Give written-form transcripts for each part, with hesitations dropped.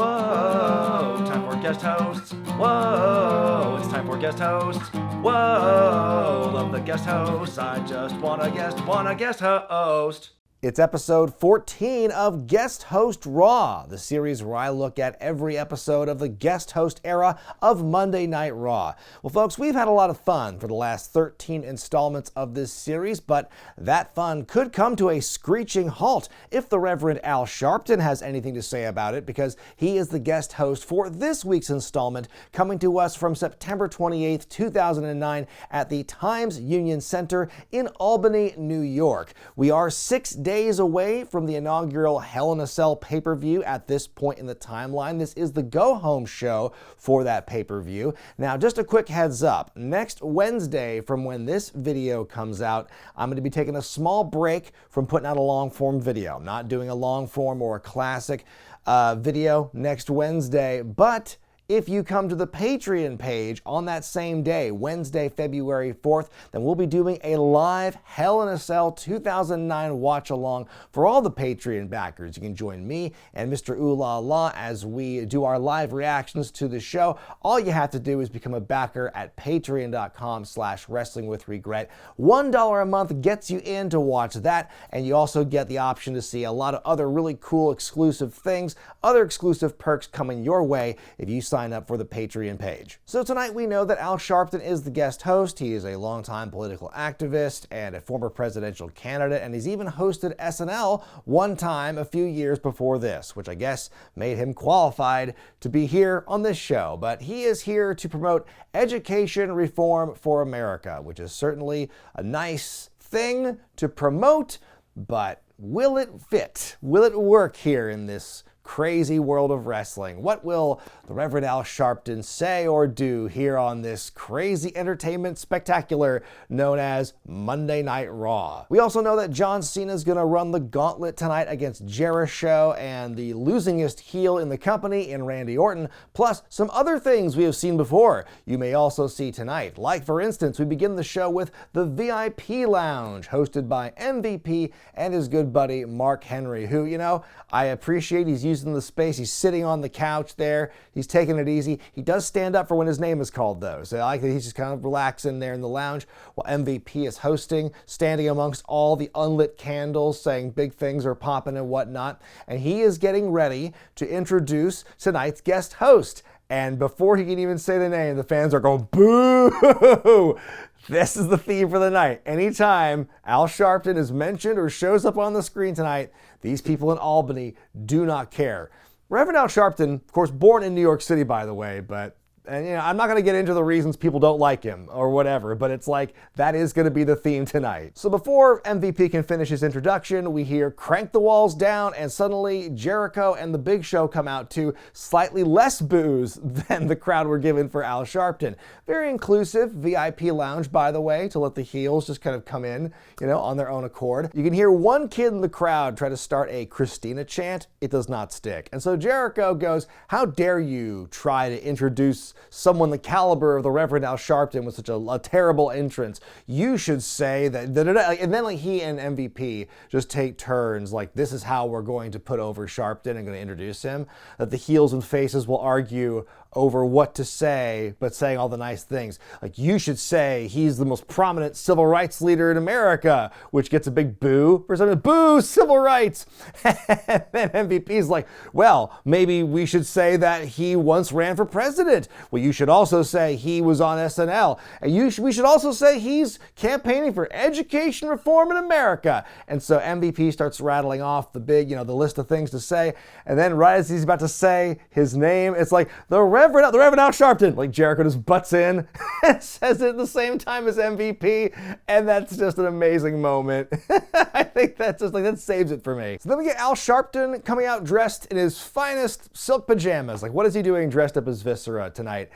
Whoa, time for guest hosts. Whoa, it's time for guest hosts. Whoa, love the guest hosts. I just want a guest host. It's episode 14 of Guest Host Raw, the series where I look at every episode of the guest host era of Monday Night Raw. Well, folks, we've had a lot of fun for the last 13 installments of this series, but that fun could come to a screeching halt if the Reverend Al Sharpton has anything to say about it, because he is the guest host for this week's installment, coming to us from September 28th, 2009 at the Times Union Center in Albany, New York. We are 6 days away from the inaugural Hell in a Cell pay-per-view at this point in the timeline. This is the go-home show for that pay-per-view. Now, just a quick heads up. Next Wednesday, from when this video comes out, I'm going to be taking a small break from putting out a long-form video. I'm not doing a long-form or a classic video next Wednesday, but if you come to the Patreon page on that same day, Wednesday, February 4th, then we'll be doing a live Hell in a Cell 2009 watch-along for all the Patreon backers. You can join me and Mr. Ooh La La as we do our live reactions to the show. All you have to do is become a backer at patreon.com/wrestlingwithwregret. $1 a month gets you in to watch that, and you also get the option to see a lot of other really cool exclusive things, other exclusive perks coming your way if you sign up for the Patreon page. So tonight we know that Al Sharpton is the guest host. He is a longtime political activist and a former presidential candidate, and he's even hosted SNL one time a few years before this, which I guess made him qualified to be here on this show. But he is here to promote education reform for America, which is certainly a nice thing to promote, but will it fit? Will it work here in this crazy world of wrestling? What will the Reverend Al Sharpton say or do here on this crazy entertainment spectacular known as Monday Night Raw? We also know that John Cena's gonna run the Gauntlet tonight against Jericho and the losingest heel in the company in Randy Orton, plus some other things we have seen before you may also see tonight. Like, for instance, we begin the show with the VIP Lounge, hosted by MVP and his good buddy Mark Henry, who, you know, I appreciate. He's using the space. He's sitting on the couch there. He's taking it easy. He does stand up for when his name is called, though. So I like that he's just kind of relaxing there in the lounge while MVP is hosting, standing amongst all the unlit candles, saying big things are popping and whatnot. And he is getting ready to introduce tonight's guest host. And before he can even say the name, the fans are going, boo! This is the theme for the night. Anytime Al Sharpton is mentioned or shows up on the screen tonight, these people in Albany do not care. Reverend Al Sharpton, of course, born in New York City, by the way, but and, you know, I'm not going to get into the reasons people don't like him or whatever, but it's like that is going to be the theme tonight. So before MVP can finish his introduction, we hear "Crank the Walls Down," and suddenly Jericho and the Big Show come out to slightly less boos than the crowd were given for Al Sharpton. Very inclusive VIP lounge, by the way, to let the heels just kind of come in, you know, on their own accord. You can hear one kid in the crowd try to start a Christina chant. It does not stick. And so Jericho goes, "How dare you try to introduce someone the caliber of the Reverend Al Sharpton with such a terrible entrance. You should say that," and then like he and MVP just take turns, like, this is how we're going to put over Sharpton and going to introduce him, that the heels and faces will argue over what to say, but saying all the nice things. Like, you should say he's the most prominent civil rights leader in America, which gets a big boo for something. Boo, civil rights! And then MVP's like, well, maybe we should say that he once ran for president. Well, you should also say he was on SNL. And we should also say he's campaigning for education reform in America. And so MVP starts rattling off the big, you know, the list of things to say. And then right as he's about to say his name, it's like, the Reverend Al Sharpton. Like, Jericho just butts in and says it at the same time as MVP. And that's just an amazing moment. I think that's just like, that saves it for me. So then we get Al Sharpton coming out dressed in his finest silk pajamas. Like, what is he doing dressed up as Viscera tonight? tonight.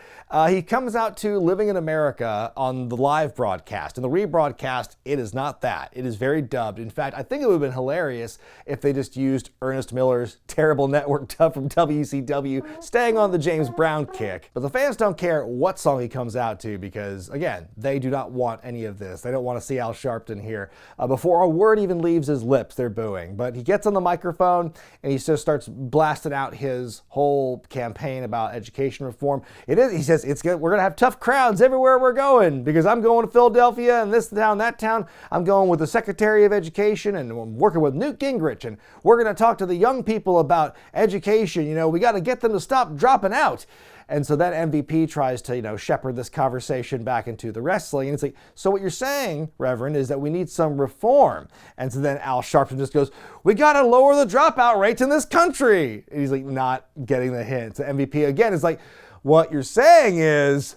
He comes out to Living in America on the live broadcast. In the rebroadcast, it is not that. It is very dubbed. In fact, I think it would have been hilarious if they just used Ernest Miller's terrible network dub from WCW, staying on the James Brown kick. But the fans don't care what song he comes out to because, again, they do not want any of this. They don't want to see Al Sharpton here. Before a word even leaves his lips, they're booing. But he gets on the microphone and he just starts blasting out his whole campaign about education reform. He says, we're going to have tough crowds everywhere we're going because I'm going to Philadelphia and this town, that town. I'm going with the Secretary of Education and I'm working with Newt Gingrich and we're going to talk to the young people about education. You know, we got to get them to stop dropping out. And so then MVP tries to, shepherd this conversation back into the wrestling. And it's like, so what you're saying, Reverend, is that we need some reform. And so then Al Sharpton just goes, we got to lower the dropout rates in this country. And he's like, not getting the hint. So MVP again is like, what you're saying is,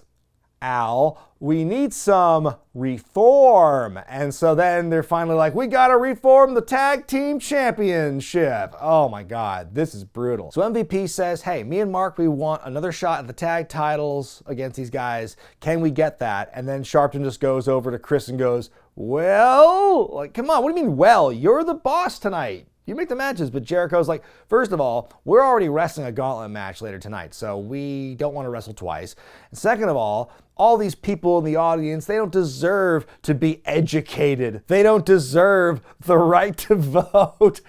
Al, we need some reform. And so then they're finally like, we gotta reform the tag team championship. Oh my God, this is brutal. So MVP says, hey, me and Mark, we want another shot at the tag titles against these guys. Can we get that? And then Sharpton just goes over to Chris and goes, well, like, come on, what do you mean, well? You're the boss tonight. You make the matches, but Jericho's like, first of all, we're already wrestling a gauntlet match later tonight, so we don't want to wrestle twice. And second of all these people in the audience, they don't deserve to be educated. They don't deserve the right to vote.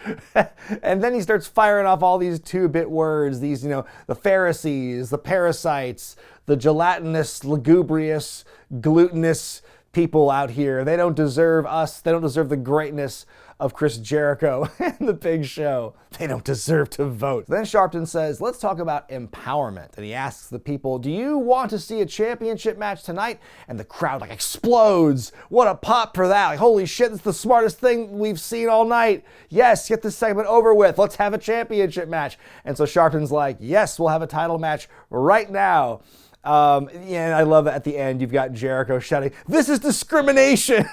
And then he starts firing off all these two-bit words, these, the Pharisees, the parasites, the gelatinous, lugubrious, glutinous people out here. They don't deserve us. They don't deserve the greatness of Chris Jericho and the Big Show. They don't deserve to vote. Then Sharpton says, let's talk about empowerment. And he asks the people, do you want to see a championship match tonight? And the crowd explodes. What a pop for that. Holy shit, it's the smartest thing we've seen all night. Yes, get this segment over with. Let's have a championship match. And so Sharpton's like, yes, we'll have a title match right now. And I love that at the end you've got Jericho shouting, this is discrimination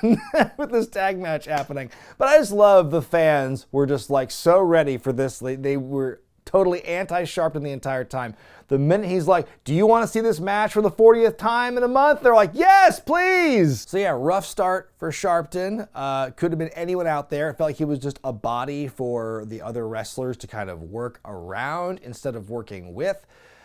with this tag match happening. But I just love the fans were just so ready for this. They were totally anti-Sharpton the entire time. The minute he's like, do you want to see this match for the 40th time in a month? They're like, yes, please. So yeah, rough start for Sharpton. Could have been anyone out there. It felt like he was just a body for the other wrestlers to kind of work around instead of working with.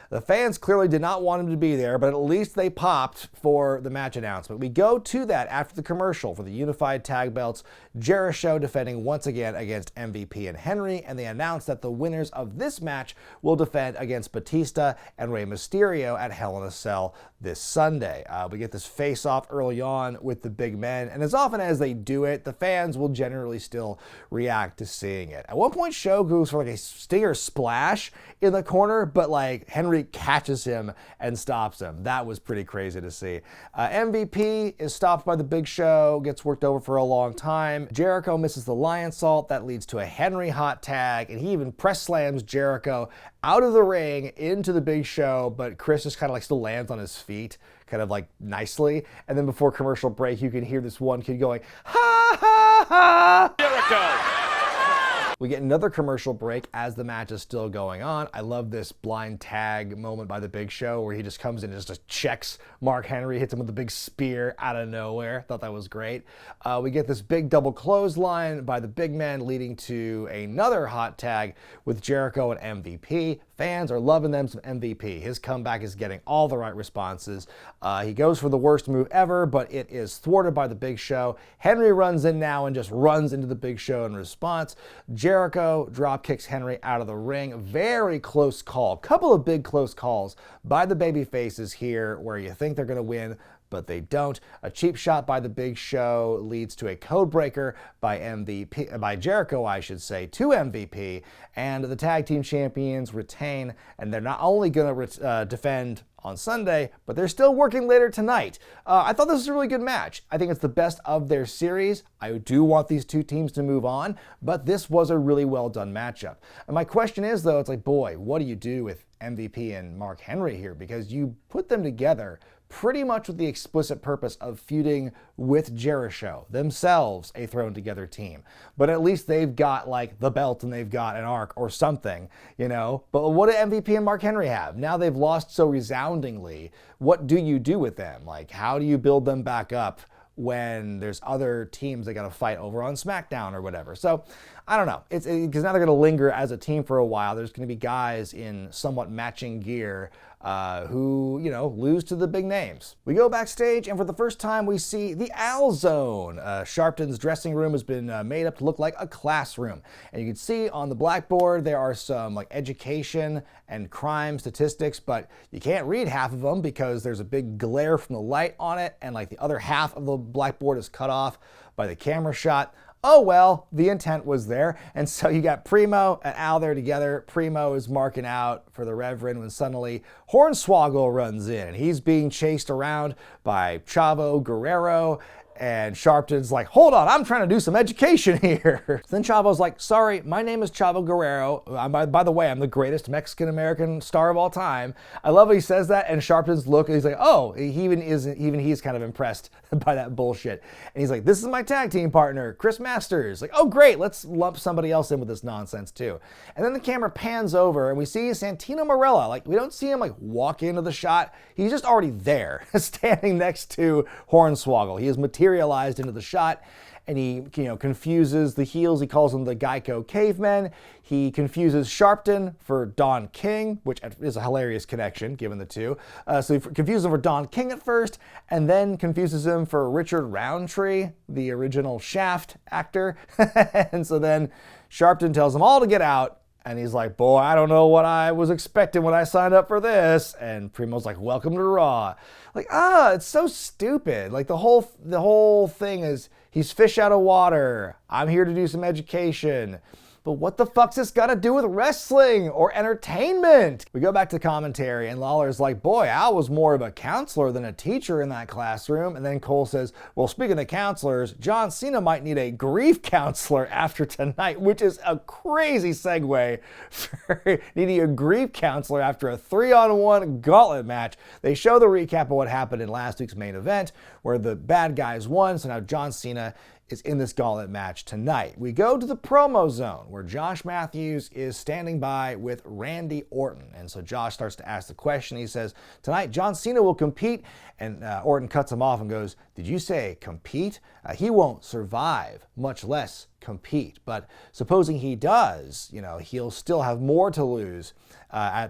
The fans clearly did not want him to be there, but at least they popped for the match announcement. We go to that after the commercial for the unified tag belts. Jericho defending once again against MVP and Henry, and they announced that the winners of this match will defend against Batista and Rey Mysterio at Hell in a Cell this Sunday. We get this face-off early on with the big men, and as often as they do it, the fans will generally still react to seeing it. At one point, Show goes for a stinger splash in the corner, but Henry catches him and stops him. That was pretty crazy to see. MVP is stopped by the Big Show, gets worked over for a long time. Jericho misses the lion salt. That leads to a Henry hot tag, and he even press slams Jericho out of the ring into the Big Show, but Chris just kind of still lands on his feet, kind of nicely. And then before commercial break, you can hear this one kid going, ha ha ha! Jericho! We get another commercial break as the match is still going on. I love this blind tag moment by the Big Show where he just comes in and just checks Mark Henry, hits him with a big spear out of nowhere. Thought that was great. We get this big double clothesline by the big men leading to another hot tag with Jericho and MVP. Fans are loving them some MVP. His comeback is getting all the right responses. He goes for the worst move ever, but it is thwarted by the Big Show. Henry runs in now and just runs into the Big Show in response. Jericho drop kicks Henry out of the ring. Very close call. Couple of big close calls by the baby faces here where you think they're going to win, but they don't. A cheap shot by the Big Show leads to a code breaker by Jericho, I should say, to MVP, and the tag team champions retain, and they're not only going to defend on Sunday, but they're still working later tonight. I thought this was a really good match. I think it's the best of their series. I do want these two teams to move on, but this was a really well done matchup. And my question is, though, it's boy, what do you do with MVP and Mark Henry here? Because you put them together pretty much with the explicit purpose of feuding with Jericho, themselves a thrown together team. But at least they've got like the belt and they've got an arc or something, you know? But what do MVP and Mark Henry have? Now they've lost so resoundingly. What do you do with them? Like, how do you build them back up when there's other teams they got to fight over on SmackDown or whatever? So I don't know. It's because now they're going to linger as a team for a while. There's going to be guys in somewhat matching gear who, you know, lose to the big names. We go backstage, and for the first time, we see the Al Zone. Sharpton's dressing room has been made up to look like a classroom. And you can see on the blackboard, there are some like education and crime statistics, but you can't read half of them because there's a big glare from the light on it, and like the other half of the blackboard is cut off by the camera shot. Oh well, the intent was there. And so you got Primo and Al there together. Primo is marking out for the Reverend when suddenly Hornswoggle runs in. And he's being chased around by Chavo Guerrero. And Sharpton's like, hold on, I'm trying to do some education here. Then Chavo's like, sorry, my name is Chavo Guerrero. By the way, I'm the greatest Mexican-American star of all time. I love how he says that, and Sharpton's look, and he's like, oh, even he's kind of impressed by that bullshit. And he's like, this is my tag team partner, Chris Masters. Like, oh great, let's lump somebody else in with this nonsense too. And then the camera pans over, and we see Santino Marella. Like, we don't see him like walk into the shot. He's just already there, standing next to Hornswoggle. He is materialized into the shot, and he, you know, confuses the heels. He calls them the Geico cavemen. He confuses Sharpton for Don King, which is a hilarious connection given the two. So he confuses him for Don King at first, and then confuses him for Richard Roundtree, the original Shaft actor. And so then Sharpton tells them all to get out. And he's like, boy, I don't know what I was expecting when I signed up for this. And Primo's like, welcome to Raw. Like, it's so stupid. Like the whole thing is he's fish out of water. I'm here to do some education. But what the fuck's this got to do with wrestling or entertainment? We go back to commentary, and Lawler's like, boy, Al was more of a counselor than a teacher in that classroom. And then Cole says, well, speaking of counselors, John Cena might need a grief counselor after tonight, which is a crazy segue for needing a grief counselor after a 3-on-1 gauntlet match. They show the recap of what happened in last week's main event, where the bad guys won, so now John Cena is in this gauntlet match tonight. We go to the promo zone where Josh Matthews is standing by with Randy Orton. And so Josh starts to ask the question. He says, tonight John Cena will compete. And Orton cuts him off and goes, did you say compete? He won't survive, much less compete. But supposing he does, you know, he'll still have more to lose.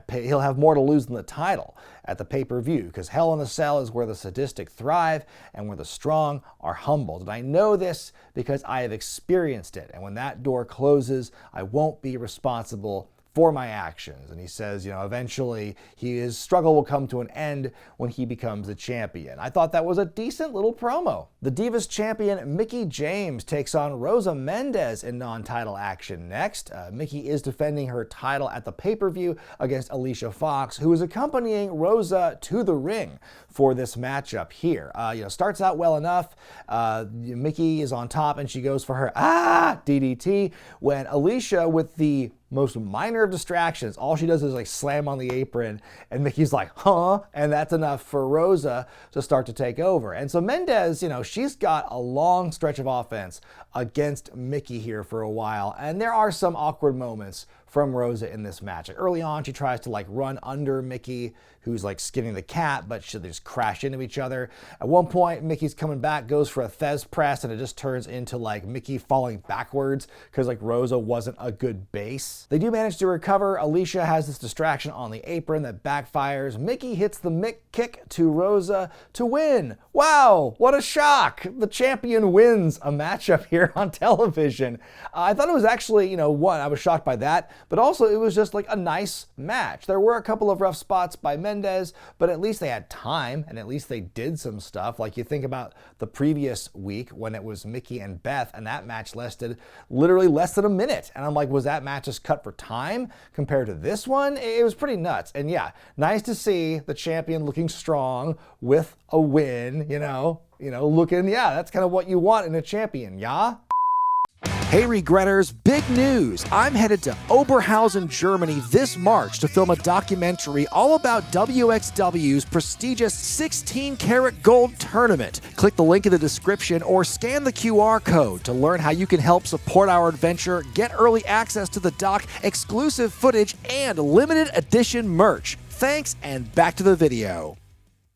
He'll have more to lose than the title at the pay-per-view, because Hell in a Cell is where the sadistic thrive and where the strong are humbled. And I know this because I have experienced it. And when that door closes, I won't be responsible for my actions. And he says, you know, eventually his struggle will come to an end when he becomes the champion. I thought that was a decent little promo. The Divas champion Mickie James takes on Rosa Mendez in non-title action next. Mickie is defending her title at the pay-per-view against Alicia Fox, who is accompanying Rosa to the ring for this matchup here. Starts out well enough. Mickie is on top and she goes for her DDT when Alicia, with the most minor of distractions, all she does is like slam on the apron, and Mickey's like, huh? And that's enough for Rosa to start to take over. And so Mendez, you know, she's got a long stretch of offense against Mickie here for a while, and there are some awkward moments from Rosa in this match. Like early on, she tries to like run under Mickie, who's like skinning the cat, but they just crash into each other. At one point, Mickey's coming back, goes for a Thez press, and it just turns into like Mickie falling backwards because like Rosa wasn't a good base. They do manage to recover. Alicia has this distraction on the apron that backfires. Mickie hits the Mick kick to Rosa to win. Wow, what a shock. The champion wins a matchup here on television. I thought it was actually, I was shocked by that, but also it was just like a nice match. There were a couple of rough spots by Mendez, but at least they had time and at least they did some stuff. Like you think about the previous week when it was Mickie and Beth, and that match lasted literally less than a minute. And I'm like, was that match just cut for time compared to this one? It was pretty nuts. And yeah, nice to see the champion looking strong with a win, looking, yeah, that's kind of what you want in a champion, yeah? Hey Regretters, big news! I'm headed to Oberhausen, Germany this March to film a documentary all about WXW's prestigious 16-karat gold tournament. Click the link in the description or scan the QR code to learn how you can help support our adventure, get early access to the doc, exclusive footage, and limited edition merch. Thanks, and back to the video.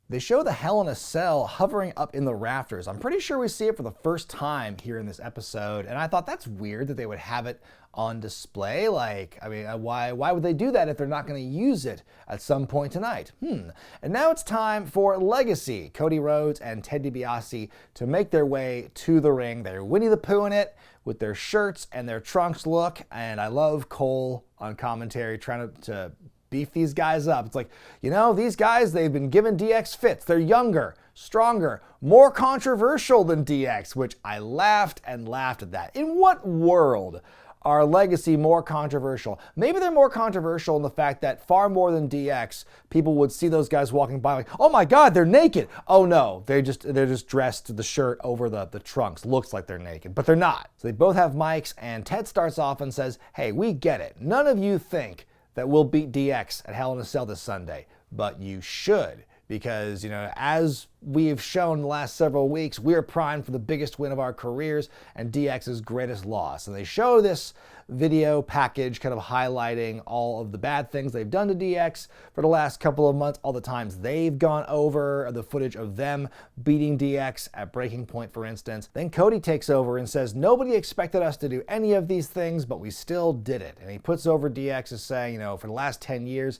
They show the Hell in a Cell hovering up in the rafters. I'm pretty sure we see it for the first time here in this episode, and I thought that's weird that they would have it on display. Like, I mean, why would they do that if they're not going to use it at some point tonight? And now it's time for Legacy. Cody Rhodes and Ted DiBiase to make their way to the ring. They're Winnie the Pooh in it with their shirts and their trunks look, and I love Cole on commentary trying to beef these guys up. It's like, you know, these guys, they've been given DX fits. They're younger, stronger, more controversial than DX, which I laughed and laughed at that. In what world are Legacy more controversial? Maybe they're more controversial in the fact that far more than DX, people would see those guys walking by like, oh my God, they're naked. Oh no, they're just dressed the shirt over the trunks. Looks like they're naked, but they're not. So they both have mics, and Ted starts off and says, hey, we get it. None of you think that we'll beat DX at Hell in a Cell this Sunday, but you should, because, you know, as we've shown the last several weeks, we are primed for the biggest win of our careers and DX's greatest loss. And they show this video package kind of highlighting all of the bad things they've done to DX for the last couple of months, all the times they've gone over, the footage of them beating DX at Breaking Point, for instance. Then Cody takes over and says, nobody expected us to do any of these things, but we still did it. And he puts over DX as saying, you know, for the last 10 years,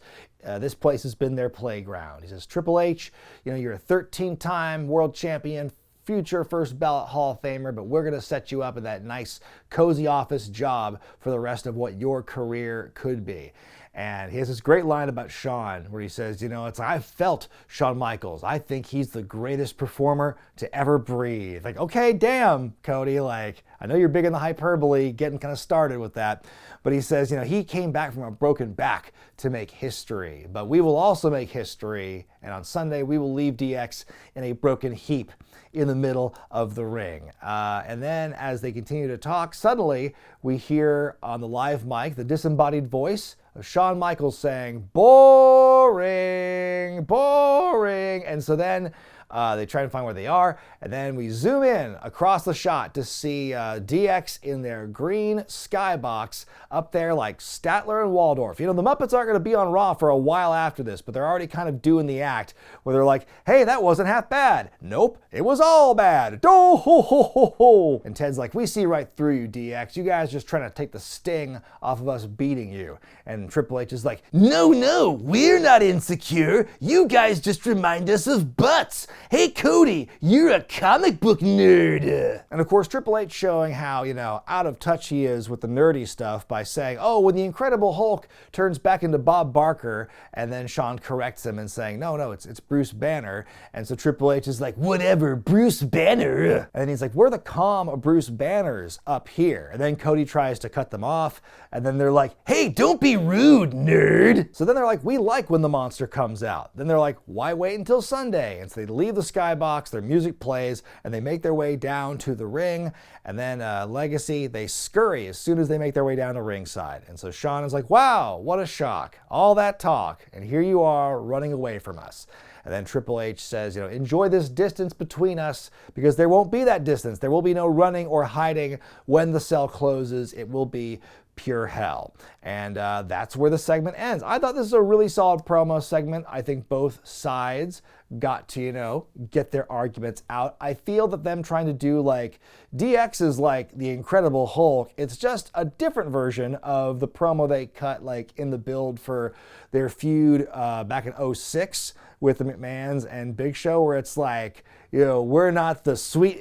this place has been their playground. He says, Triple H, you know, you're a 13-time world champion, future first ballot Hall of Famer, but we're going to set you up in that nice cozy office job for the rest of what your career could be. And he has this great line about Shawn where he says, you know, it's like, I've felt Shawn Michaels. I think he's the greatest performer to ever breathe. Like, okay, damn, Cody, like, I know you're big in the hyperbole, getting kind of started with that. But he says, you know, he came back from a broken back to make history. But we will also make history. And on Sunday, we will leave DX in a broken heap in the middle of the ring. And then as they continue to talk, suddenly we hear on the live mic the disembodied voice of Shawn Michaels saying, boring, boring. And so then they try to find where they are, and then we zoom in across the shot to see DX in their green skybox up there like Statler and Waldorf. You know, the Muppets aren't going to be on Raw for a while after this, but they're already kind of doing the act where they're like, hey, that wasn't half bad. Nope, it was all bad. Do ho ho ho ho. And Ted's like, we see right through you, DX. You guys just trying to take the sting off of us beating you. And Triple H is like, no, we're not insecure. You guys just remind us of butts. Hey, Cody, you're a comic book nerd. And of course, Triple H showing how, you know, out of touch he is with the nerdy stuff by saying, oh, when the Incredible Hulk turns back into Bob Barker, and then Shawn corrects him and saying, no, it's Bruce Banner. And so Triple H is like, whatever, Bruce Banner. And then he's like, we're the calm Bruce Banners up here. And then Cody tries to cut them off, and then they're like, hey, don't be rude, nerd. So then they're like, we like when the monster comes out. Then they're like, why wait until Sunday? And so they leave the skybox, their music plays, and they make their way down to the ring. And then Legacy, they scurry as soon as they make their way down to ringside. And so Shawn is like, wow, what a shock. All that talk, and here you are running away from us. And then Triple H says, you know, enjoy this distance between us, because there won't be that distance. There will be no running or hiding when the cell closes. It will be pure hell. And that's where the segment ends. I thought this was a really solid promo segment. I think both sides got to, you know, get their arguments out. I feel that them trying to do like DX is like the Incredible Hulk. It's just a different version of the promo they cut like in the build for their feud back in 2006 with the McMahons and Big Show, where it's like, you know, we're not the sweet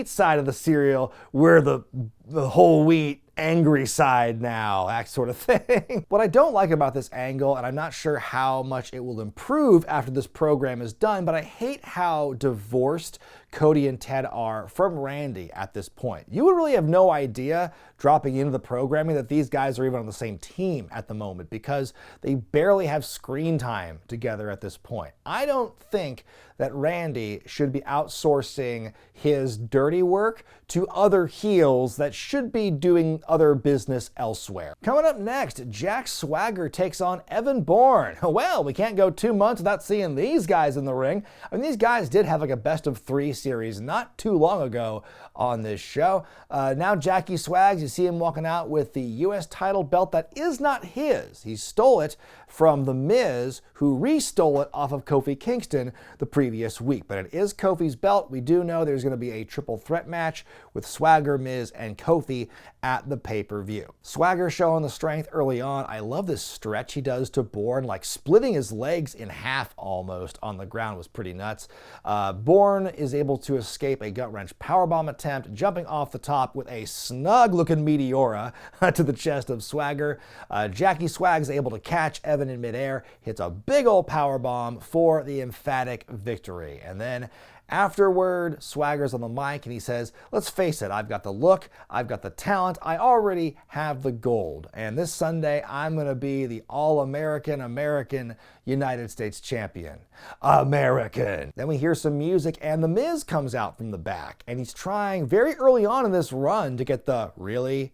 side of the cereal. We're the whole wheat angry side now, that sort of thing. What I don't like about this angle, and I'm not sure how much it will improve after this program is done, but I hate how divorced Cody and Ted are from Randy at this point. You would really have no idea dropping into the programming that these guys are even on the same team at the moment because they barely have screen time together at this point. I don't think that Randy should be outsourcing his dirty work to other heels that should be doing other business elsewhere. Coming up next, Jack Swagger takes on Evan Bourne. Well, we can't go 2 months without seeing these guys in the ring. I mean, these guys did have like a best of 3 series not too long ago on this show. Now Jackie Swags, you see him walking out with the U.S. title belt that is not his. He stole it from The Miz, who re-stole it off of Kofi Kingston the previous week. But it is Kofi's belt. We do know there's going to be a triple threat match with Swagger, Miz, and Kofi at the pay-per-view. Swagger showing the strength early on. I love this stretch he does to Bourne, like splitting his legs in half almost on the ground was pretty nuts. Bourne is able to escape a gut-wrench powerbomb attempt, jumping off the top with a snug-looking Meteora to the chest of Swagger. Jackie Swags able to catch Evan in midair, hits a big old powerbomb for the emphatic victory. And then afterward, Swagger's on the mic and he says, let's face it, I've got the look, I've got the talent, I already have the gold. And this Sunday, I'm going to be the All-American United States champion. American. Then we hear some music and The Miz comes out from the back and he's trying very early on in this run to get the really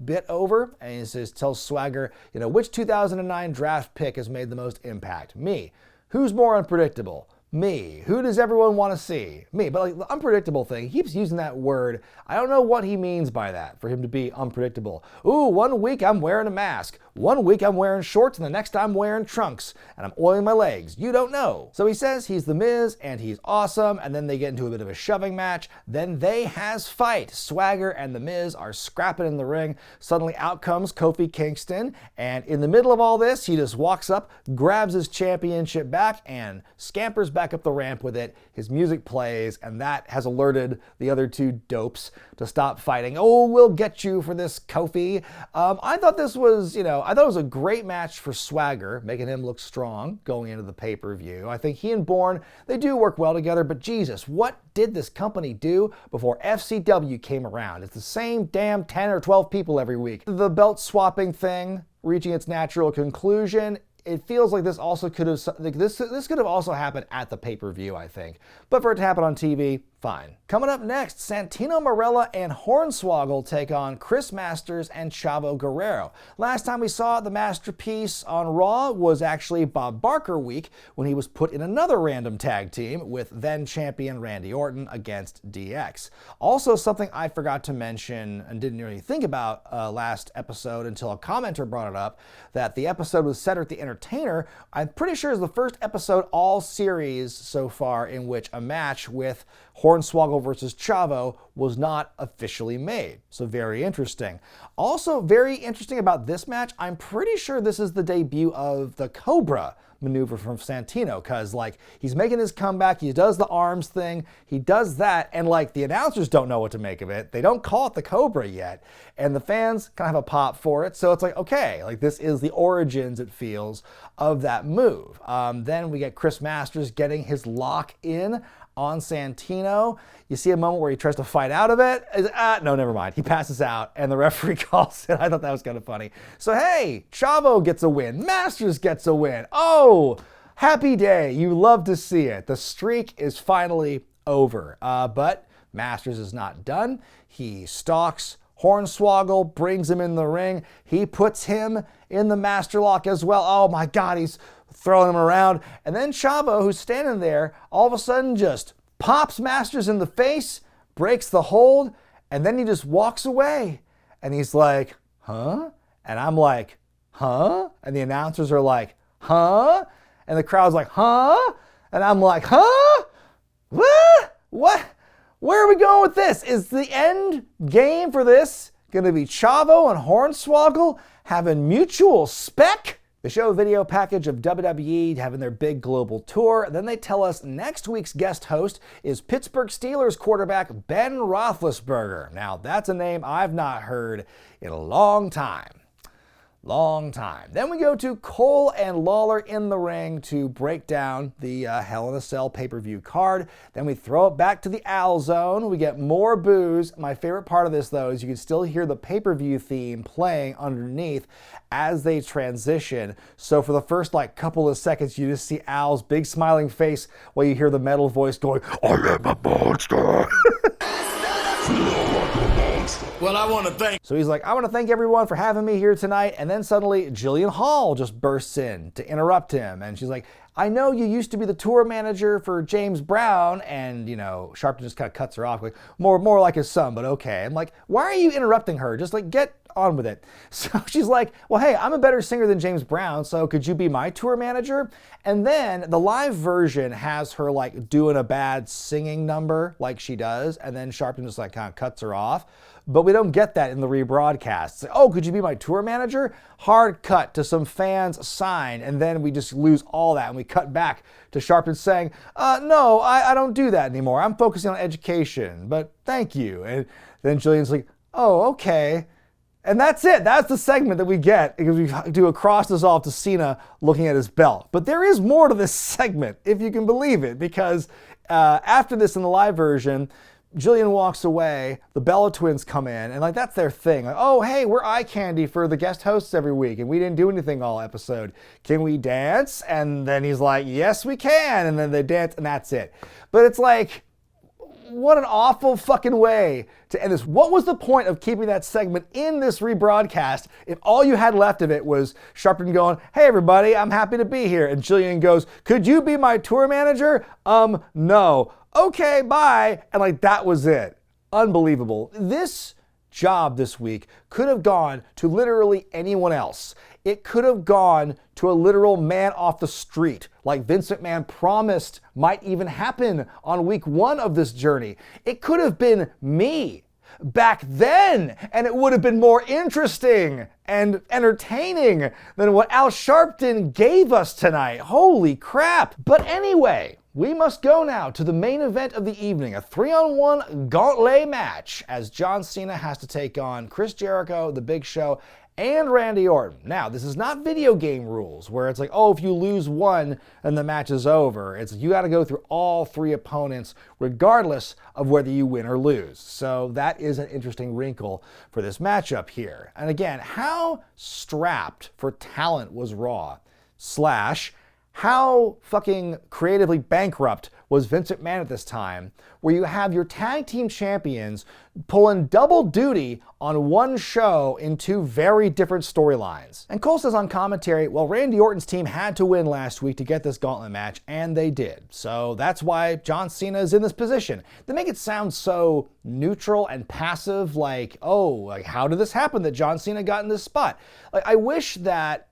bit over. And he says, tells Swagger, which 2009 draft pick has made the most impact? Me. Who's more unpredictable? Me. Who does everyone want to see? Me. But like the unpredictable thing, he keeps using that word. I don't know what he means by that, for him to be unpredictable. Ooh, 1 week I'm wearing a mask. 1 week I'm wearing shorts and the next I'm wearing trunks and I'm oiling my legs. You don't know. So he says he's The Miz and he's awesome, and then they get into a bit of a shoving match. Then they has fight. Swagger and The Miz are scrapping in the ring. Suddenly out comes Kofi Kingston, and in the middle of all this, he just walks up, grabs his championship back, and scampers back up the ramp with it. His music plays, and that has alerted the other two dopes to stop fighting. Oh, we'll get you for this, Kofi. I thought this was, I thought it was a great match for Swagger, making him look strong going into the pay-per-view. I think he and Bourne, they do work well together, but Jesus, what did this company do before FCW came around? It's the same damn 10 or 12 people every week. The belt swapping thing reaching its natural conclusion. It feels like this also could have, this could have also happened at the pay-per-view, I think. But for it to happen on TV, fine. Coming up next, Santino Marella and Hornswoggle take on Chris Masters and Chavo Guerrero. Last time we saw the masterpiece on Raw was actually Bob Barker week when he was put in another random tag team with then champion Randy Orton against DX. Also something I forgot to mention and didn't really think about last episode until a commenter brought it up, that the episode with Cedric the Entertainer, I'm pretty sure is the first episode all series so far in which a match with Hornswoggle versus Chavo was not officially made. So very interesting. Also very interesting about this match, I'm pretty sure this is the debut of the Cobra maneuver from Santino, because he's making his comeback, he does the arms thing, he does that, and the announcers don't know what to make of it. They don't call it the Cobra yet, and the fans kind of have a pop for it. So it's okay, this is the origins, it feels, of that move. Then we get Chris Masters getting his lock in on Santino. You see a moment where he tries to fight out of it. No, never mind. He passes out and the referee calls it. I thought that was kind of funny. So hey, Chavo gets a win. Masters gets a win. Oh, happy day. You love to see it. The streak is finally over. But Masters is not done. He stalks Hornswoggle, brings him in the ring. He puts him in the master lock as well. Oh my God, he's throwing him around. And then Chavo, who's standing there, all of a sudden just pops Masters in the face, breaks the hold, and then he just walks away. And he's like, huh? And I'm like, huh? And the announcers are like, huh? And the crowd's like, huh? And I'm like, huh? What? Where are we going with this? Is the end game for this going to be Chavo and Hornswoggle having mutual spec? They show a video package of WWE having their big global tour. Then they tell us next week's guest host is Pittsburgh Steelers quarterback Ben Roethlisberger. Now, that's a name I've not heard in a long time. long time. Then we go to Cole and Lawler in the ring to break down the Hell in a Cell pay-per-view card. Then we throw it back to the Al Zone. We get more boos. My favorite part of this, though, is you can still hear the pay-per-view theme playing underneath as they transition. So for the first couple of seconds, you just see Al's big smiling face while you hear the metal voice going, "I am a monster." Well, I want to thank... So he's like, "I want to thank everyone for having me here tonight." And then suddenly Jillian Hall just bursts in to interrupt him. And she's like, "I know you used to be the tour manager for James Brown." And, Sharpton just kind of cuts her off, like, more like his son, but okay. I'm like, why are you interrupting her? Just get on with it. So she's like, "Well, hey, I'm a better singer than James Brown, so could you be my tour manager?" And then the live version has her doing a bad singing number like she does, and then Sharpton just kind of cuts her off. But we don't get that in the rebroadcast. It's like, "Oh, could you be my tour manager?" Hard cut to some fans sign, and then we just lose all that, and we cut back to Sharpton saying, "No, I don't do that anymore. I'm focusing on education, but thank you." And then Jillian's like, "Oh, okay." And that's it. That's the segment that we get, because we do a cross dissolve to Cena looking at his belt. But there is more to this segment, if you can believe it, because after this in the live version, Jillian walks away, the Bella twins come in, and that's their thing. "Oh, hey, we're eye candy for the guest hosts every week, and we didn't do anything all episode. Can we dance?" And then he's like, "Yes, we can." And then they dance, and that's it. But it's what an awful fucking way to end this. What was the point of keeping that segment in this rebroadcast if all you had left of it was Sharpton going, "Hey everybody, I'm happy to be here." And Jillian goes, "Could you be my tour manager?" No. "Okay, bye." And that was it. Unbelievable. This job this week could have gone to literally anyone else. It could have gone to a literal man off the street, like Vince McMahon promised might even happen on week 1 of this journey. It could have been me back then, and it would have been more interesting and entertaining than what Al Sharpton gave us tonight. Holy crap. But anyway, we must go now to the main event of the evening, a 3-on-1 Gauntlet match, as John Cena has to take on Chris Jericho, The Big Show, and Randy Orton. Now, this is not video game rules where it's if you lose one, then the match is over. It's you got to go through all 3 opponents regardless of whether you win or lose. So that is an interesting wrinkle for this matchup here. And again, how strapped for talent was Raw? / how fucking creatively bankrupt was Vince McMahon at this time, where you have your tag team champions pulling double duty on one show in 2 very different storylines? And Cole says on commentary, well, Randy Orton's team had to win last week to get this gauntlet match, and they did. So that's why John Cena is in this position. They make it sound so neutral and passive, how did this happen that John Cena got in this spot? I wish that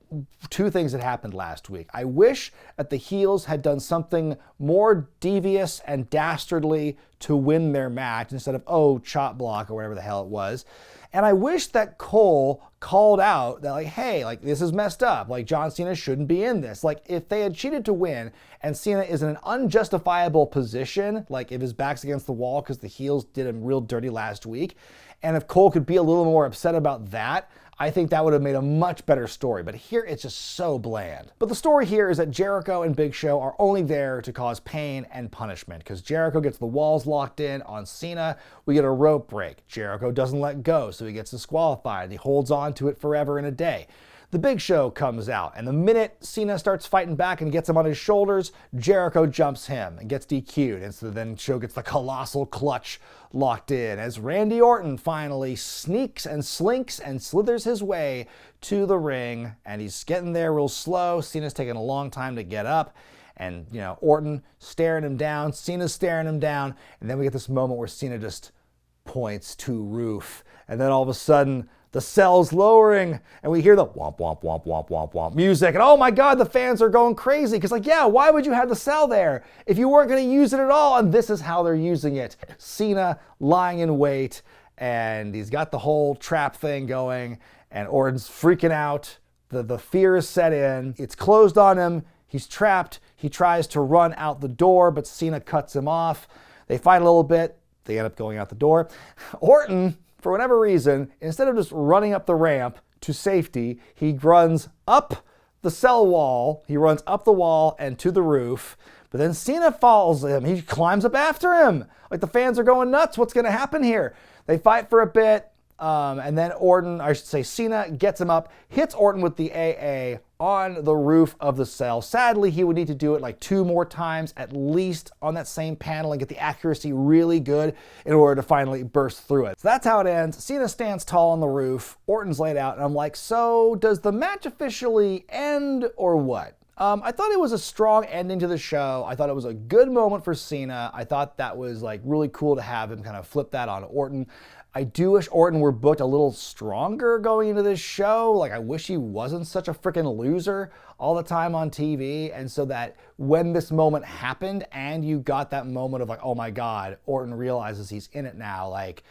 2 things had happened last week. I wish that the heels had done something more devious and dastardly to win their match instead of, chop block or whatever the hell it was. And I wish that Cole called out that hey, this is messed up. John Cena shouldn't be in this. If they had cheated to win and Cena is in an unjustifiable position, if his back's against the wall because the heels did him real dirty last week, and if Cole could be a little more upset about that, I think that would have made a much better story, but here it's just so bland. But the story here is that Jericho and Big Show are only there to cause pain and punishment, because Jericho gets the walls locked in on Cena. We get a rope break. Jericho doesn't let go, so he gets disqualified. He holds on to it forever and a day. The Big Show comes out, and the minute Cena starts fighting back and gets him on his shoulders, Jericho jumps him and gets DQ'd. And so then Show gets the colossal clutch locked in as Randy Orton finally sneaks and slinks and slithers his way to the ring, and he's getting there real slow. Cena's taking a long time to get up, and Orton staring him down, Cena's staring him down, and then we get this moment where Cena just points to roof, and then all of a sudden the cell's lowering, and we hear the womp, womp, womp, womp, womp, womp music. And oh my God, the fans are going crazy. Because why would you have the cell there if you weren't going to use it at all? And this is how they're using it. Cena lying in wait, and he's got the whole trap thing going, and Orton's freaking out. The fear is set in. It's closed on him. He's trapped. He tries to run out the door, but Cena cuts him off. They fight a little bit. They end up going out the door. Orton, for whatever reason, instead of just running up the ramp to safety. He runs up the cell wall. He runs up the wall and to the roof. But then Cena follows him. He climbs up after him. Like, the fans are going nuts. What's going to happen here? They fight for a bit. And then Orton, I should say Cena, gets him up, hits Orton with the AA on the roof of the cell. Sadly, he would need to do it like 2 more times at least on that same panel and get the accuracy really good in order to finally burst through it. So that's how it ends. Cena stands tall on the roof. Orton's laid out, and I'm like, so does the match officially end or what? I thought it was a strong ending to the show. I thought it was a good moment for Cena. I thought that was like really cool to have him kind of flip that on Orton. I do wish Orton were booked a little stronger going into this show. Like, I wish he wasn't such a freaking loser all the time on TV. And so that when this moment happened and you got that moment of like, oh my God, Orton realizes he's in it now, like,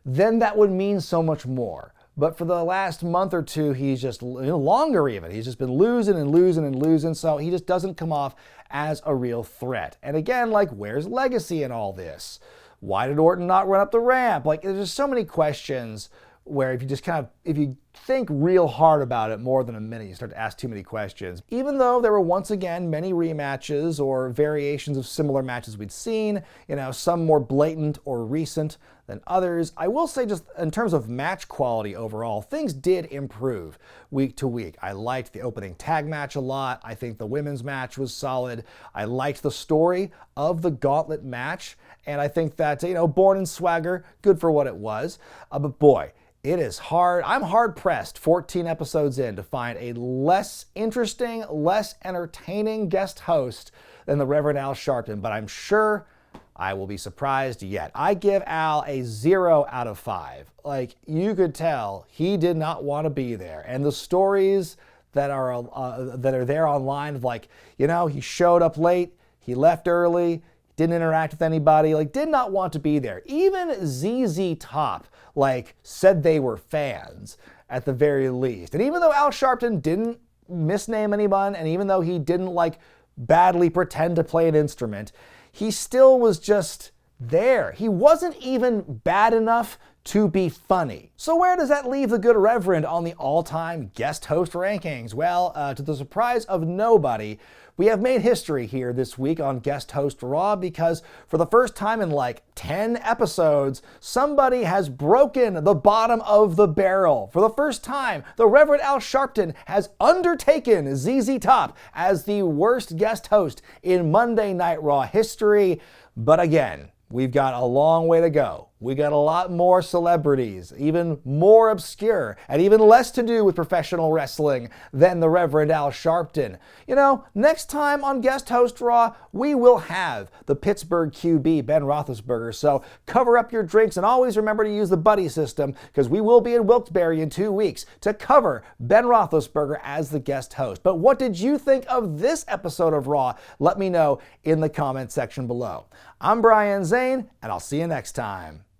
then that would mean so much more. But for the last month or two, he's just, longer even, he's just been losing and losing and losing. So he just doesn't come off as a real threat. And again, like, where's legacy in all this? Why did Orton not run up the ramp? Like, there's just so many questions where if you just kind of, if you think real hard about it more than a minute, you start to ask too many questions. Even though there were once again many rematches or variations of similar matches we'd seen, some more blatant or recent than others, I will say just in terms of match quality overall, things did improve week to week. I liked the opening tag match a lot. I think the women's match was solid. I liked the story of the Gauntlet match, and I think that, Bourne and Swagger, good for what it was. But boy, it is hard. I'm hard-pressed 14 episodes in to find a less interesting, less entertaining guest host than the Reverend Al Sharpton, but I'm sure I will be surprised yet. I give Al a 0 out of 5. Like, you could tell he did not want to be there. And the stories that are there online of like, he showed up late, he left early, didn't interact with anybody, like, did not want to be there. Even ZZ Top, like, said they were fans at the very least. And even though Al Sharpton didn't misname anyone, and even though he didn't, like, badly pretend to play an instrument, he still was just there. He wasn't even bad enough to be funny. So where does that leave the good Reverend on the all-time guest host rankings? Well, to the surprise of nobody, we have made history here this week on Guest Host Raw because for the first time in like 10 episodes, somebody has broken the bottom of the barrel. For the first time, the Reverend Al Sharpton has undertaken ZZ Top as the worst guest host in Monday Night Raw history. But again, we've got a long way to go. We got a lot more celebrities, even more obscure, and even less to do with professional wrestling than the Reverend Al Sharpton. Next time on Guest Host Raw, we will have the Pittsburgh QB, Ben Roethlisberger. So cover up your drinks and always remember to use the buddy system because we will be in Wilkes-Barre in 2 weeks to cover Ben Roethlisberger as the guest host. But what did you think of this episode of Raw? Let me know in the comment section below. I'm Brian Zane, and I'll see you next time.